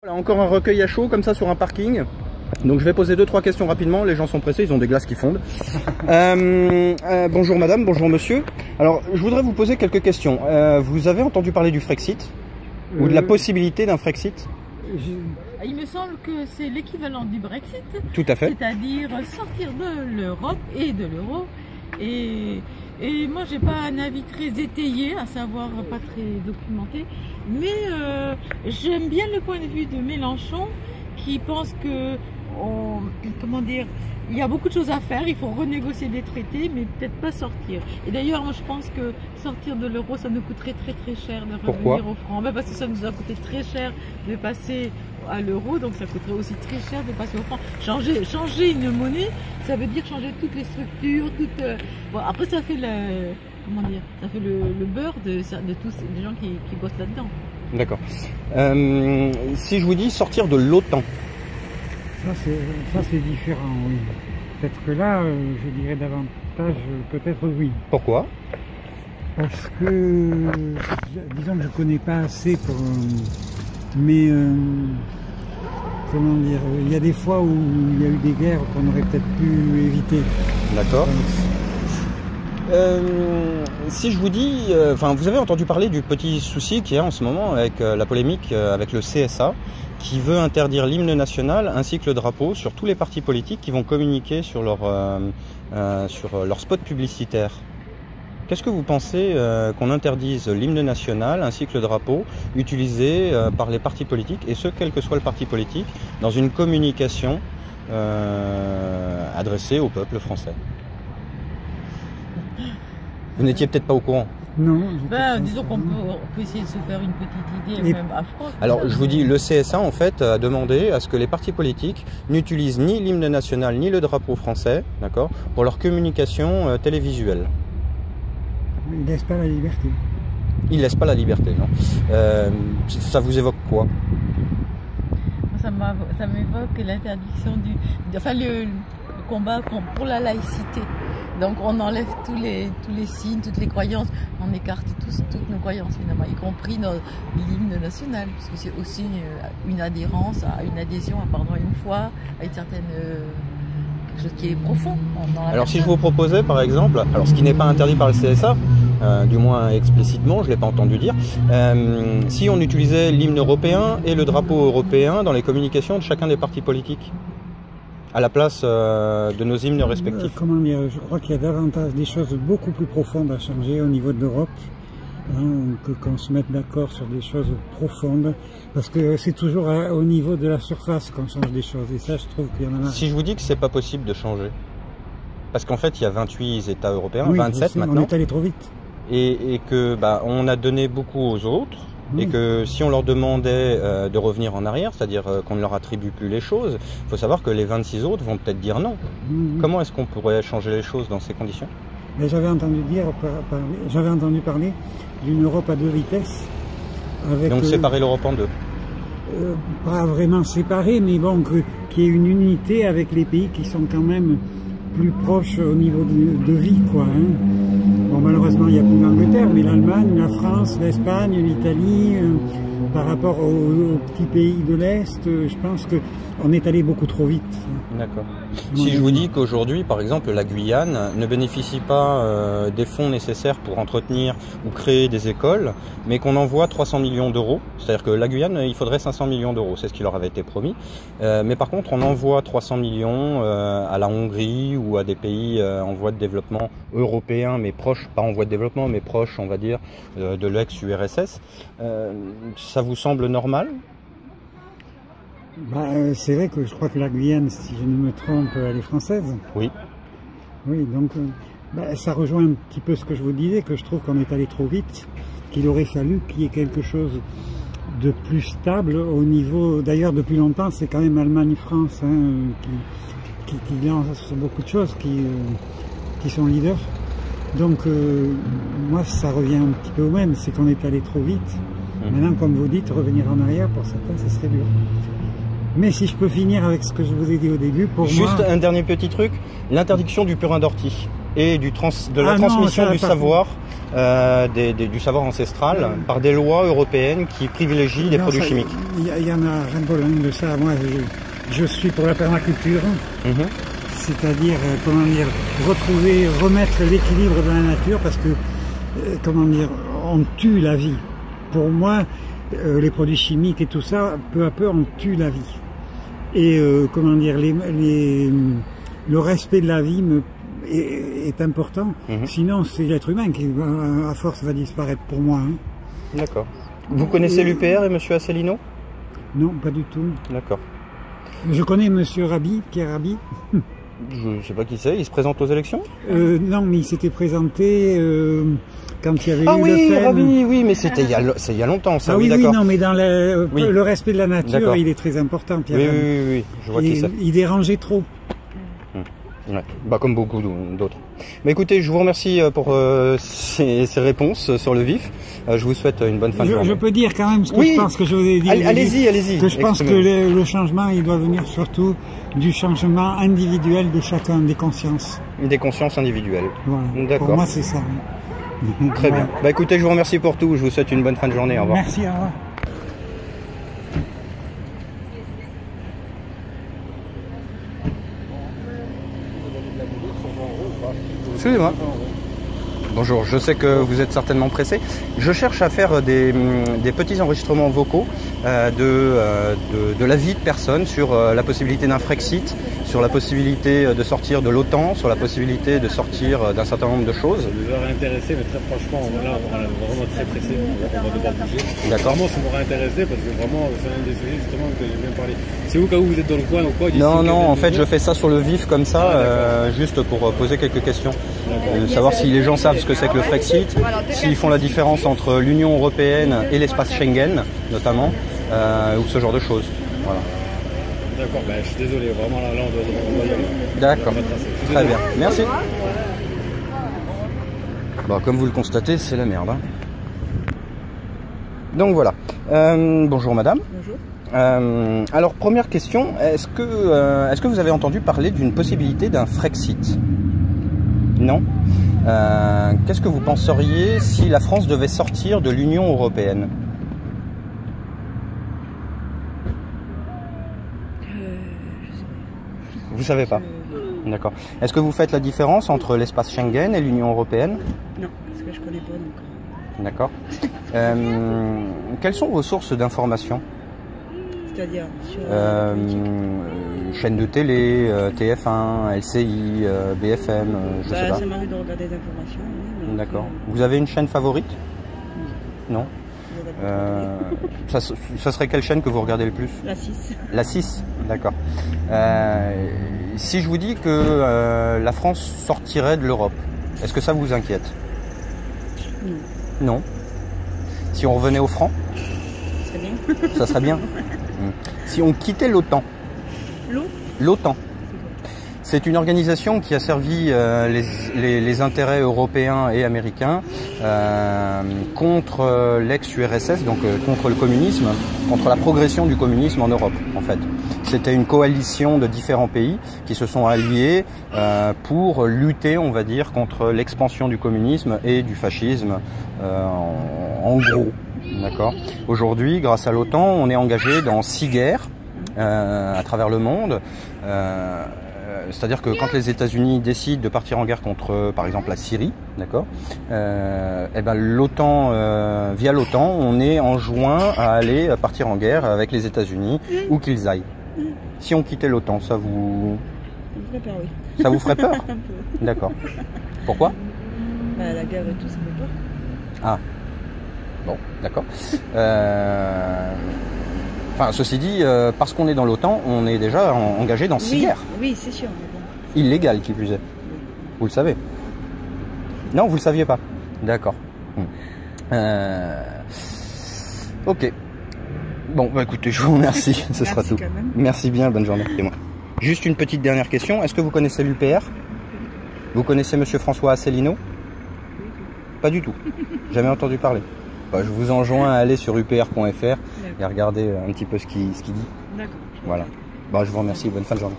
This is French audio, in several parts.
Voilà, encore un recueil à chaud comme ça sur un parking. Donc je vais poser 2-3 questions rapidement, les gens sont pressés, ils ont des glaces qui fondent. Bonjour madame, bonjour monsieur. Alors je voudrais vous poser quelques questions. Vous avez entendu parler du Frexit ou de la possibilité d'un Frexit? Il me semble que c'est l'équivalent du Brexit. Tout à fait. C'est-à-dire sortir de l'Europe et de l'euro. Et moi, j'ai pas un avis très étayé, à savoir pas très documenté, mais j'aime bien le point de vue de Mélenchon qui pense que, comment dire, il y a beaucoup de choses à faire, il faut renégocier des traités, mais peut-être pas sortir. Et d'ailleurs, moi je pense que sortir de l'euro, ça nous coûterait très très cher de revenir au franc. Parce que ça nous a coûté très cher de passer à l'euro, donc ça coûterait aussi très cher de passer au franc. Changer une monnaie, ça veut dire changer toutes les structures, bon, après ça fait comment dire, ça fait le beurre de tous les gens qui bossent là-dedans. D'accord. Si je vous dis sortir de l'OTAN. Ça c'est différent, oui. Peut-être que là, je dirais davantage, peut-être oui. Pourquoi? Parce que, disons que je connais pas assez pour... mais, comment dire, il y a des fois où il y a eu des guerres qu'on aurait peut-être pu éviter. D'accord. Si je vous dis, vous avez entendu parler du petit souci qu'il y a en ce moment avec la polémique avec le CSA, qui veut interdire l'hymne national ainsi que le drapeau sur tous les partis politiques qui vont communiquer sur leur spot publicitaire. Qu'est-ce que vous pensez qu'on interdise l'hymne national ainsi que le drapeau utilisé par les partis politiques, et ce, quel que soit le parti politique, dans une communication adressée au peuple français? Vous n'étiez peut-être pas au courant? Non. Disons qu'on peut essayer de se faire une petite idée, même à froid. Alors, je vous dis, le CSA, en fait, a demandé à ce que les partis politiques n'utilisent ni l'hymne national ni le drapeau français, d'accord, pour leur communication télévisuelle. Ils ne laissent pas la liberté. Ils ne laissent pas la liberté, non. Ça vous évoque quoi? Ça m'évoque l'interdiction le combat pour la laïcité. Donc on enlève tous les signes, toutes les croyances, on écarte toutes nos croyances finalement, y compris l'hymne national, parce que c'est aussi une adhérence, une adhésion à une foi, à une certaine quelque chose qui est profond. Alors si je vous proposais par exemple, alors ce qui n'est pas interdit par le CSA, du moins explicitement, je ne l'ai pas entendu dire, si on utilisait l'hymne européen et le drapeau européen dans les communications de chacun des partis politiques, à la place de nos hymnes respectifs. Comment dire, je crois qu'il y a davantage des choses beaucoup plus profondes à changer au niveau de l'Europe, que qu'on se mette d'accord sur des choses profondes, parce que c'est toujours au niveau de la surface qu'on change des choses, et ça je trouve qu'il y en a... Si je vous dis que c'est pas possible de changer, parce qu'en fait il y a 28 États européens, oui, 27 maintenant, on est allé trop vite. Et que on a donné beaucoup aux autres, et que si on leur demandait de revenir en arrière, c'est-à-dire qu'on ne leur attribue plus les choses, il faut savoir que les 26 autres vont peut-être dire non. Comment est-ce qu'on pourrait changer les choses dans ces conditions? J'avais entendu parler d'une Europe à deux vitesses. Donc séparer l'Europe en deux. Pas vraiment séparée, mais bon, qu'il y ait une unité avec les pays qui sont quand même plus proches au niveau de vie, quoi. Bon, malheureusement, il n'y a plus l'Angleterre, mais l'Allemagne, la France, l'Espagne, l'Italie, par rapport aux petits pays de l'Est, je pense qu'on est allé beaucoup trop vite. D'accord. Si je vous dis qu'aujourd'hui, par exemple, la Guyane ne bénéficie pas des fonds nécessaires pour entretenir ou créer des écoles, mais qu'on envoie 300 millions d'euros, c'est-à-dire que la Guyane, il faudrait 500 millions d'euros, c'est ce qui leur avait été promis, mais par contre, on envoie 300 millions à la Hongrie ou à des pays en voie de développement européens, mais proches, pas en voie de développement, mais proches, on va dire, de l'ex-URSS. Ça vous semble normal? C'est vrai que je crois que la Guyane, si je ne me trompe, elle est française. Oui. Oui, donc ça rejoint un petit peu ce que je vous disais, que je trouve qu'on est allé trop vite, qu'il aurait fallu qu'il y ait quelque chose de plus stable au niveau... D'ailleurs, depuis longtemps, c'est quand même Allemagne-France qui lance beaucoup de choses, qui sont leaders. Donc, moi, ça revient un petit peu au même, c'est qu'on est allé trop vite. Maintenant, comme vous dites, revenir en arrière, pour certains, ce serait dur. Mais si je peux finir avec ce que je vous ai dit au début, pour moi... Juste un dernier petit truc, l'interdiction du purin d'ortie. et de la transmission du savoir, du savoir ancestral par des lois européennes qui privilégient les produits chimiques. Il y en a rien de problème de ça. Moi, je suis pour la permaculture, c'est-à-dire, comment dire, remettre l'équilibre dans la nature, parce que, comment dire, on tue la vie. Pour moi, les produits chimiques et tout ça, peu à peu, on tue la vie. Et comment dire, le respect de la vie est important. Sinon, c'est l'être humain qui, à force, va disparaître pour moi. Hein. D'accord. Vous connaissez l'UPR et Monsieur Asselineau? Non, pas du tout. D'accord. Je connais Monsieur Rabhi, Pierre Rabhi. Je ne sais pas qui c'est. Il se présente aux élections? Non, mais il s'était présenté quand il y avait eu oui, Le Pen. Rabhi, oui, mais c'est il y a longtemps, ça. Oui, d'accord. non, mais dans le respect de la nature, il est très important, Pierre Rabhi. Oui, je vois qui c'est. Il dérangeait trop. Ouais. Bah, comme beaucoup d'autres. Mais écoutez, je vous remercie pour ces réponses sur le vif. Je vous souhaite une bonne fin de journée. Je peux dire quand même ce que je pense que je vous ai dit. Allez-y. Que je pense que le changement, il doit venir surtout du changement individuel de chacun, des consciences. Des consciences individuelles. Voilà. D'accord. Pour moi, c'est ça. Très bien. Bah écoutez, je vous remercie pour tout. Je vous souhaite une bonne fin de journée. Au revoir. Merci, au revoir. Excusez-moi. Bonjour, je sais que vous êtes certainement pressé. Je cherche à faire des petits enregistrements vocaux de la vie de personnes sur la possibilité d'un Frexit, sur la possibilité de sortir de l'OTAN, sur la possibilité de sortir d'un certain nombre de choses. Je m'aurais intéressé, mais très franchement, là, on est vraiment très pressé, on va devoir bouger. D'accord. Vraiment, ça m'aurait intéressé parce que vraiment, c'est un des sujets justement que j'ai bien parlé. C'est où, vous êtes dans le coin ou quoi? Non, en fait, je fais ça sur le vif comme ça, juste pour poser quelques questions. Savoir si les gens savent ce que c'est que le Frexit, s'ils font la différence entre l'Union Européenne et l'espace Schengen, notamment, ou ce genre de choses. Voilà. D'accord, je suis désolé, vraiment là on doit y aller. D'accord, très bien, merci. Bon, comme vous le constatez, c'est la merde. Hein. Donc voilà. Bonjour madame. Bonjour. Alors première question, est-ce que vous avez entendu parler d'une possibilité d'un Frexit? Non. Qu'est-ce que vous penseriez si la France devait sortir de l'Union européenne? Vous savez pas? D'accord. Est-ce que vous faites la différence entre l'espace Schengen et l'Union européenne? Non, parce que je connais pas donc. D'accord. Quelles sont vos sources d'information? C'est-à-dire sur chaîne de télé, TF1, LCI, BFM, je sais pas. Ça m'arrive de regarder des informations. Oui, d'accord. Vous avez une chaîne favorite? Non. Ça serait quelle chaîne que vous regardez le plus? La 6. La 6, d'accord. Si je vous dis que la France sortirait de l'Europe, est-ce que ça vous inquiète? Non. Non. Si on revenait au franc? Ça serait bien. Ça serait bien. Si on quittait l'OTAN? L'OTAN. C'est une organisation qui a servi les intérêts européens et américains contre l'ex-URSS, donc contre le communisme, contre la progression du communisme en Europe, en fait. C'était une coalition de différents pays qui se sont alliés pour lutter, on va dire, contre l'expansion du communisme et du fascisme, en gros. D'accord. Aujourd'hui, grâce à l'OTAN, on est engagé dans 6 guerres à travers le monde. C'est-à-dire que quand les États-Unis décident de partir en guerre contre, par exemple, la Syrie, d'accord, l'OTAN, via l'OTAN, on est enjoint à aller partir en guerre avec les États-Unis où qu'ils aillent. Si on quittait l'OTAN, ça vous ferait peur, oui. Ça vous ferait peur? Un peu. D'accord. Pourquoi? La guerre et tout, ça fait peur. Ah. Bon, d'accord. Enfin, ceci dit, parce qu'on est dans l'OTAN, on est déjà engagé dans 6 guerres. Oui, c'est sûr. Bon. Illégales, qui plus est. Vous le savez? Non, vous le saviez pas? D'accord. Ok. Bon, bah écoutez, je vous remercie. Ce sera tout. Merci bien, bonne journée. Juste une petite dernière question. Est-ce que vous connaissez l'UPR? Vous connaissez Monsieur François Asselineau? Pas du tout. Jamais entendu parler. Bah, je vous enjoins à aller sur upr.fr et à regarder un petit peu ce qu'il dit. D'accord. Voilà. Bah, je vous remercie, bonne fin de journée.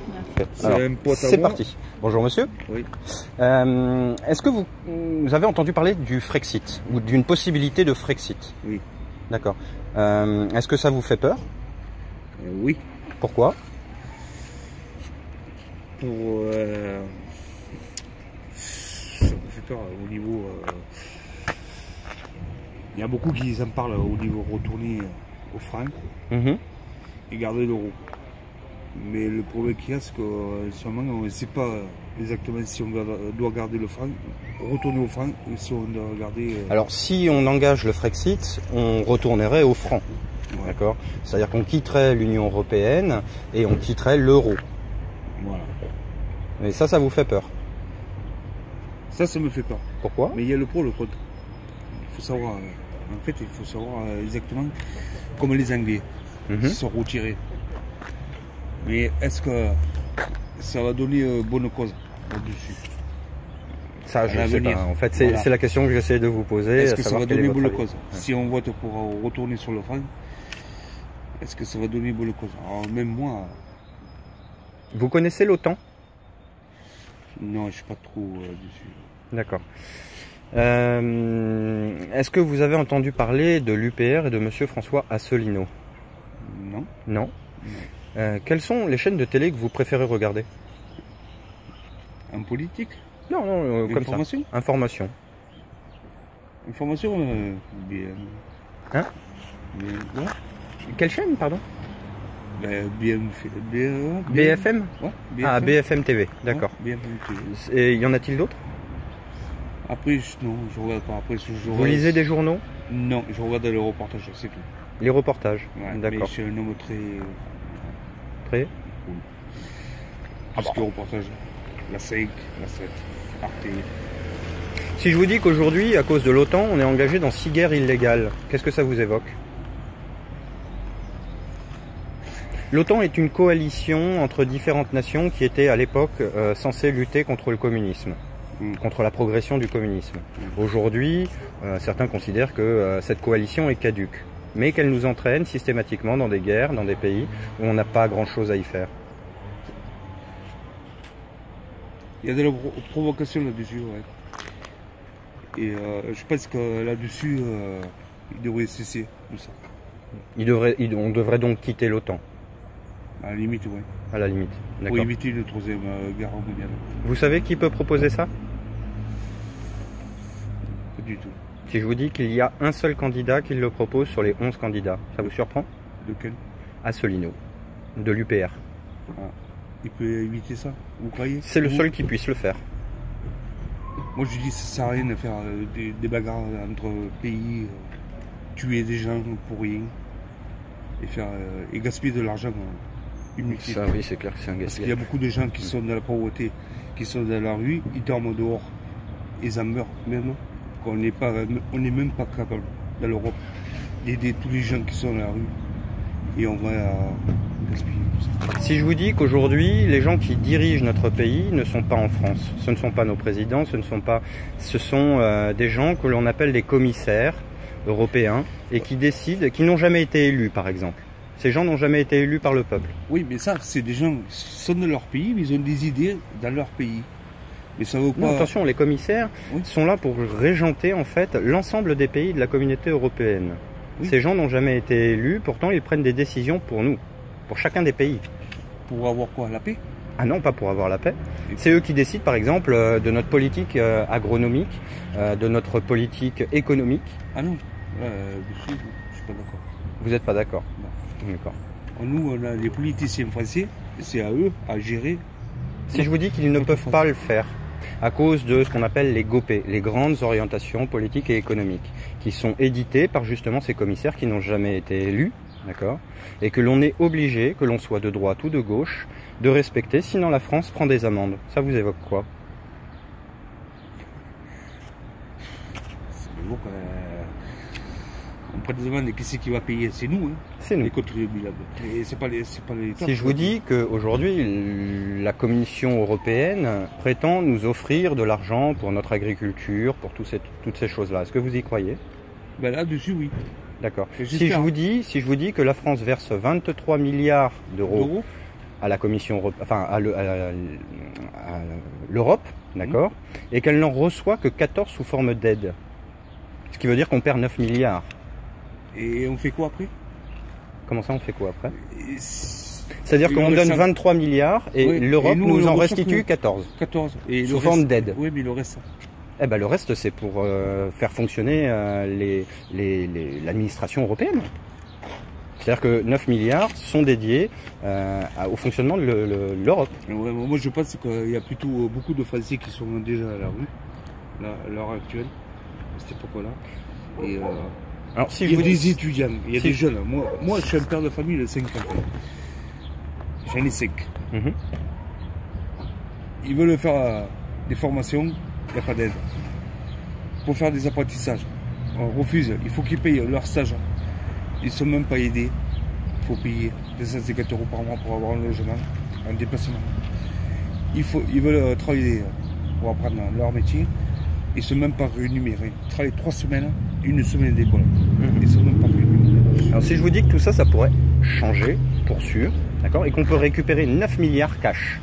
C'est Alors, un pote à c'est moi. parti. Bonjour monsieur. Oui. Est-ce que vous avez entendu parler du Frexit ou d'une possibilité de Frexit? Oui. D'accord. Est-ce que ça vous fait peur? Oui. Pourquoi? Ça me fait peur au niveau. Il y a beaucoup qui en parlent au niveau retourner au franc Mhm. et garder l'euro. Mais le problème qu'il y a, c'est que sûrement on ne sait pas exactement si on doit garder le franc, retourner au franc, ou si on doit garder. Alors si on engage le Frexit, on retournerait au franc. Ouais. D'accord. C'est-à-dire qu'on quitterait l'Union européenne et on quitterait l'euro. Voilà. Et ça vous fait peur? Ça me fait peur. Pourquoi? Mais il y a le pour, le contre. Il faut savoir, en fait, il faut savoir exactement comme les Anglais Mhm. se sont retirés. Mais est-ce que ça va donner bonne cause là-dessus? Ça, À je ne sais l'avenir. pas. En fait, Voilà. c'est la question que j'essaie de vous poser. Est-ce à que ça savoir va quel est donner votre bonne avis. cause? Ouais. Si on vote pour retourner sur le franc, est-ce que ça va donner bonne cause? Alors même moi, Vous connaissez l'OTAN? non, je suis pas trop dessus. D'accord. Est-ce que vous avez entendu parler de l'UPR et de monsieur François Asselineau? Non. Non. Non. Quelles sont les chaînes de télé que vous préférez regarder? En politique? Non, non, comme ça. Information? Information. Information, bien. Hein? Bien. Ouais. Quelle chaîne, pardon? Ben, bien fait. Bien, BFM? Ouais, Ah, BFM TV, d'accord. Ouais, bien fait. Et y en a-t-il d'autres? Après, non, je regarde pas. Après, Vous lisez des journaux? Non, je regarde le reportage, c'est tout. Les reportages? Ouais, mais D'accord. je suis un homme très Très. cool. Ah Tout ce qui est reportage. La 5, la 7, Arte. Si je vous dis qu'aujourd'hui, à cause de l'OTAN, on est engagé dans 6 guerres illégales, qu'est-ce que ça vous évoque? L'OTAN est une coalition entre différentes nations qui étaient à l'époque censées lutter contre le communisme, contre la progression du communisme. Aujourd'hui, certains considèrent que cette coalition est caduque, mais qu'elle nous entraîne systématiquement dans des guerres, dans des pays où on n'a pas grand-chose à y faire. Il y a de la provocation là-dessus, ouais. Et je pense que là-dessus, il devrait cesser tout ça. On devrait donc quitter l'OTAN, À la limite, ouais. à la limite. Pour D'accord. éviter une troisième guerre mondiale. Vous savez qui peut proposer ça? Pas du tout. Si je vous dis qu'il y a un seul candidat qui le propose sur les 11 candidats, ça vous surprend? Lequel? Asselineau, de l'UPR. Ah. Il peut éviter ça, vous croyez? C'est le Vous- seul qui puisse le faire. Moi je dis ça sert à rien de faire des bagarres entre pays, tuer des gens pour rien et faire et gaspiller de l'argent inutile. Ça, oui, c'est clair que c'est un Parce qu'il y a gaspillage. beaucoup de gens qui sont dans la pauvreté, qui sont dans la rue, ils dorment dehors, ils en meurent même. On n'est même pas capable dans l'Europe d'aider tous les gens qui sont dans la rue et on va gaspiller tout ça. Si je vous dis qu'aujourd'hui, les gens qui dirigent notre pays ne sont pas en France, ce ne sont pas nos présidents, ce sont des gens que l'on appelle des commissaires européens et qui décident, qui n'ont jamais été élus par exemple. Ces gens n'ont jamais été élus par le peuple. Oui, mais ça, c'est des gens qui sont de leur pays, mais ils ont des idées dans leur pays. Mais ça vaut pas. Non, attention, les commissaires Oui. sont là pour régenter en fait l'ensemble des pays de la communauté européenne. Oui. Ces gens n'ont jamais été élus, pourtant ils prennent des décisions pour nous, pour chacun des pays. Pour avoir quoi? La paix? Ah non, pas pour avoir la paix. C'est eux qui décident par exemple de notre politique agronomique, de notre politique économique. Ah non, dessus, je suis pas d'accord. Vous n'êtes pas d'accord? Non. D'accord. Nous, on a les politiciens français, c'est à eux à gérer. Si je vous dis qu'ils ne peuvent pas le faire, à cause de ce qu'on appelle les GOPÉ, les grandes orientations politiques et économiques, qui sont éditées par justement ces commissaires qui n'ont jamais été élus, d'accord, et que l'on est obligé, que l'on soit de droite ou de gauche, de respecter, sinon la France prend des amendes. Ça vous évoque quoi? C'est bon, on prend des amendes et qui c'est qui va payer? C'est nous, hein, C'est nous. les contribuables. Et c'est pas les Si je vous dis qu'aujourd'hui, la Commission européenne prétend nous offrir de l'argent pour notre agriculture, pour toutes ces choses-là, est-ce que vous y croyez? Ben là-dessus, oui. D'accord. Et Si j'espère. je vous dis que la France verse 23 milliards d'euros D'euros? à la Commission européenne, enfin à l'Europe, d'accord, et qu'elle n'en reçoit que 14 sous forme d'aide. Ce qui veut dire qu'on perd 9 milliards. Et on fait quoi après? Comment ça, on fait quoi après? C'est-à-dire qu'on donne 23 milliards et oui, l'Europe et nous en restitue 14. 14. Et sous forme d'aide. Oui, mais le reste. Eh ben, le reste, c'est pour faire fonctionner l'administration européenne. C'est-à-dire que 9 milliards sont dédiés au fonctionnement de l'Europe. Ouais, moi, je pense qu'il y a plutôt beaucoup de Français qui sont déjà à la rue, à l'heure actuelle, à cette époque-là. Et alors, si il y a des étudiants, il y a des jeunes. Moi, je suis un père de famille de 5 enfants. J'en ai 5. Ils veulent faire des formations, il n'y a pas d'aide. Pour faire des apprentissages, on refuse. Il faut qu'ils payent leur stage. Ils ne sont même pas aidés. Il faut payer 250 € par mois pour avoir un logement, un déplacement. Ils veulent travailler pour apprendre leur métier. Ils ne sont même pas rémunérés. Ils travaillent 3 semaines, 1 semaine d'école. Ils ne sont même pas rémunérés. Alors si je vous dis que tout ça, ça pourrait changer, pour sûr, d'accord, et qu'on peut récupérer 9 milliards cash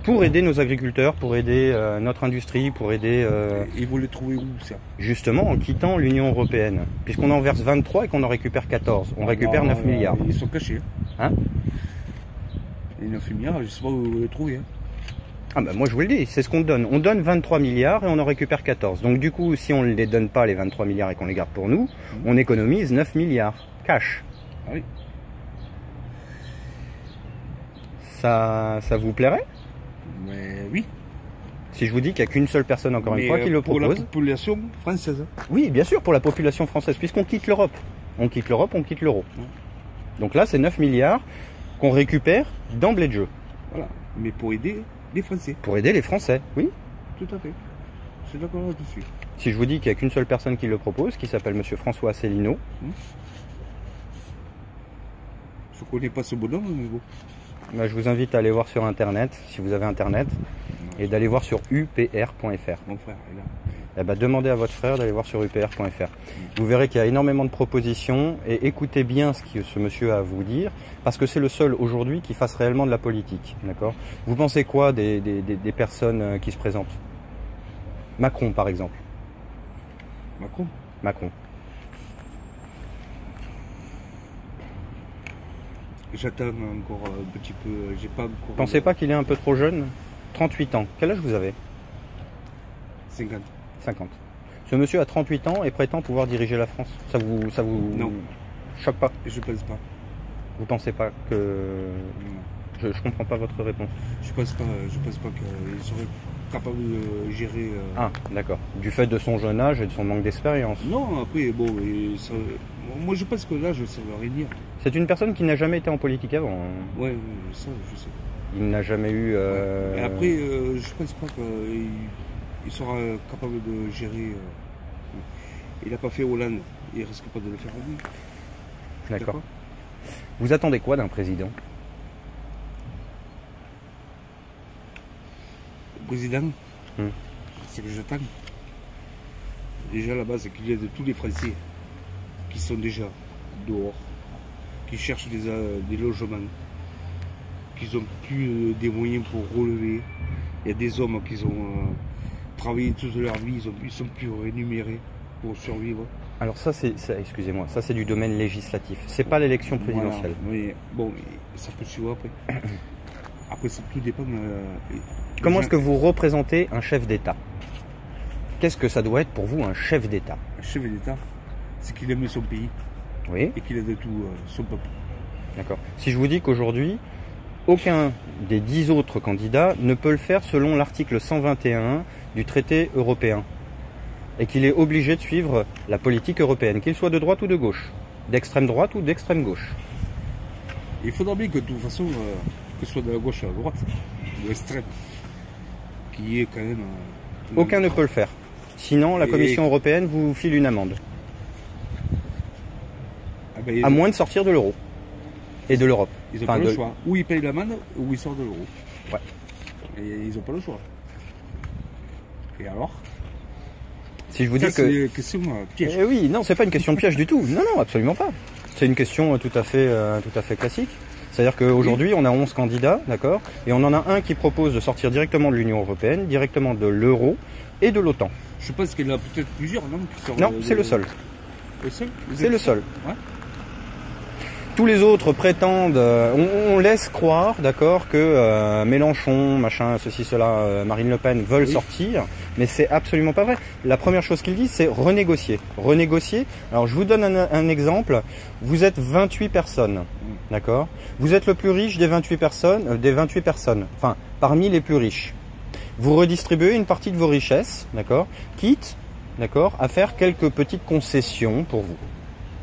pour aider nos agriculteurs, pour aider notre industrie, pour aider... Ils vont les trouver où, ça? Justement, en quittant l'Union européenne. Puisqu'on en verse 23 et qu'on en récupère 14. On récupère 9 milliards. Ils sont cachés. Hein? Les 9 milliards, je ne sais pas où vous les trouvez. Hein. Ah bah moi je vous le dis, c'est ce qu'on donne. On donne 23 milliards et on en récupère 14. Donc du coup, si on ne les donne pas, les 23 milliards, et qu'on les garde pour nous, on économise 9 milliards. Cash. Ah oui. Ça vous plairait? Mais oui. Si je vous dis qu'il n'y a qu'une seule personne, encore une fois, qui le propose. Pour la population française. Oui, bien sûr, pour la population française, puisqu'on quitte l'Europe. On quitte l'Europe, on quitte l'euro. Donc là, c'est 9 milliards qu'on récupère d'emblée de jeu. Voilà. Mais pour aider les Français. Pour aider les Français, oui. Tout à fait. Je suis d'accord là-dessus. Si je vous dis qu'il n'y a qu'une seule personne qui le propose, qui s'appelle Monsieur François Asselineau. Je ne connais pas ce bonhomme, mais bon. Bah, je vous invite à aller voir sur Internet, si vous avez Internet, et d'aller voir sur upr.fr. Mon frère est là. Eh ben, demandez à votre frère d'aller voir sur upr.fr. Vous verrez qu'il y a énormément de propositions, et écoutez bien ce que ce monsieur a à vous dire, parce que c'est le seul aujourd'hui qui fasse réellement de la politique. D'accord ? Vous pensez quoi des personnes qui se présentent ? Macron, par exemple. Macron. J'attends encore un petit peu, j'ai pas encore... Pensez pas qu'il est un peu trop jeune ? 38 ans. Quel âge vous avez ? 50. 50. Ce monsieur a 38 ans et prétend pouvoir diriger la France. Ça vous non. Choque pas ? Je pense pas. Vous pensez pas que... Je comprends pas votre réponse. Je pense pas qu'il serait capable de gérer... Ah, d'accord. Du fait de son jeune âge et de son manque d'expérience. Non, après, bon, moi je pense que là, je sais rien dire. C'est une personne qui n'a jamais été en politique avant. Ouais, ça, je sais. Il n'a jamais eu... Et après, je pense pas qu'il sera capable de gérer... Il n'a pas fait Hollande, il risque pas de le faire lui. D'accord. Vous attendez quoi d'un président ? Président, c'est que j'attends. Déjà la base, c'est qu'il y a de tous les Français qui sont déjà dehors, qui cherchent des logements, qui n'ont plus des moyens pour relever. Il y a des hommes qui ont travaillé toute leur vie, ils ne sont plus rémunérés pour survivre. Alors ça, excusez-moi, ça c'est du domaine législatif. C'est pas l'élection présidentielle. Voilà. Mais bon, ça peut suivre après. Après, tout dépend. Comment est-ce que vous représentez un chef d'État? Qu'est-ce que ça doit être pour vous un chef d'État? Un chef d'État, c'est qu'il aime son pays. Oui. Et qu'il aide tout son peuple. D'accord. Si je vous dis qu'aujourd'hui, aucun des 10 autres candidats ne peut le faire selon l'article 121 du traité européen, et qu'il est obligé de suivre la politique européenne, qu'il soit de droite ou de gauche, d'extrême droite ou d'extrême gauche. Il faudra bien que de toute façon, que ce soit de la gauche à la droite, de l'extrême, qui est quand même... Aucun ne peut le faire. Sinon, la Commission européenne vous file une amende. Ah ben, à moins de sortir de l'euro. Et de l'Europe. Ils n'ont pas le choix. Ou ils payent l'amende, ou ils sortent de l'euro. Ouais. Et ils n'ont pas le choix. Et alors? Si je vous dis que... C'est une question piège. Oui, non, c'est pas une question piège du tout. Non, non, absolument pas. C'est une question tout à fait classique. C'est-à-dire qu'aujourd'hui, on a 11 candidats, d'accord, et on en a un qui propose de sortir directement de l'Union européenne, directement de l'euro et de l'OTAN. Je pense qu'il y en a peut-être plusieurs, non? Non, c'est le seul. Le seul? C'est le seul. Ouais. Tous les autres prétendent, on laisse croire, d'accord, que Mélenchon, machin, ceci, cela, Marine Le Pen veulent sortir, mais c'est absolument pas vrai. La première chose qu'ils disent, c'est renégocier. Renégocier. Alors je vous donne un exemple. Vous êtes 28 personnes, d'accord. Vous êtes le plus riche des 28 personnes, enfin parmi les plus riches. Vous redistribuez une partie de vos richesses, d'accord, quitte, d'accord, à faire quelques petites concessions pour vous.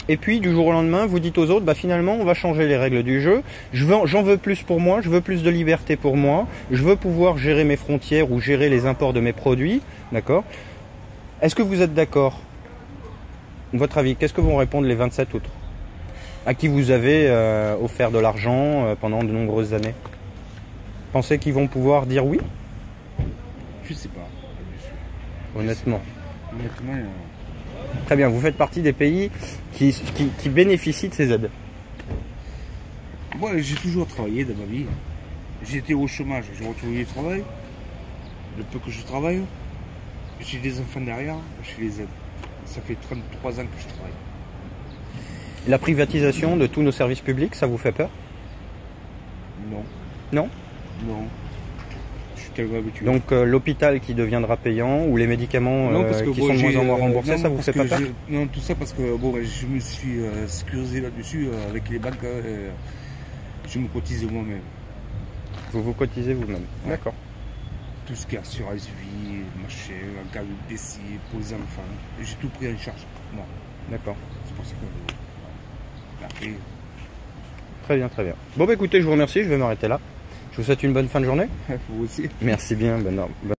Et puis du jour au lendemain, vous dites aux autres, bah finalement, on va changer les règles du jeu. J'en veux plus pour moi, je veux plus de liberté pour moi, je veux pouvoir gérer mes frontières ou gérer les imports de mes produits, d'accord. Est-ce que vous êtes d'accord? Votre avis, qu'est-ce que vont répondre les 27 autres à qui vous avez offert de l'argent pendant de nombreuses années? Pensez qu'ils vont pouvoir dire oui? Je sais pas. Honnêtement. Honnêtement. Très bien, vous faites partie des pays qui bénéficient de ces aides. Moi, j'ai toujours travaillé dans ma vie. J'étais au chômage, j'ai retrouvé le travail. Le peu que je travaille, j'ai des enfants derrière, je les aide. Ça fait 33 ans que je travaille. La privatisation de tous nos services publics, ça vous fait peur? Non. Non? Non. Je suis tellement habitué. Donc l'hôpital qui deviendra payant ou les médicaments qui sont de moins en moins remboursés, ça vous fait pas peur? Non, tout ça parce que bon, je me suis sécurisé là-dessus avec les banques. Je me cotise moi-même. Vous vous cotisez vous-même? Ouais. D'accord. Tout ce qui est assurance vie, machin, en cas de décès pour les enfants, j'ai tout pris en charge. Moi. D'accord. C'est pour ça que après. Très bien, très bien. Bon bah écoutez, je vous remercie, je vais m'arrêter là. Je vous souhaite une bonne fin de journée. Vous aussi. Merci bien, bonne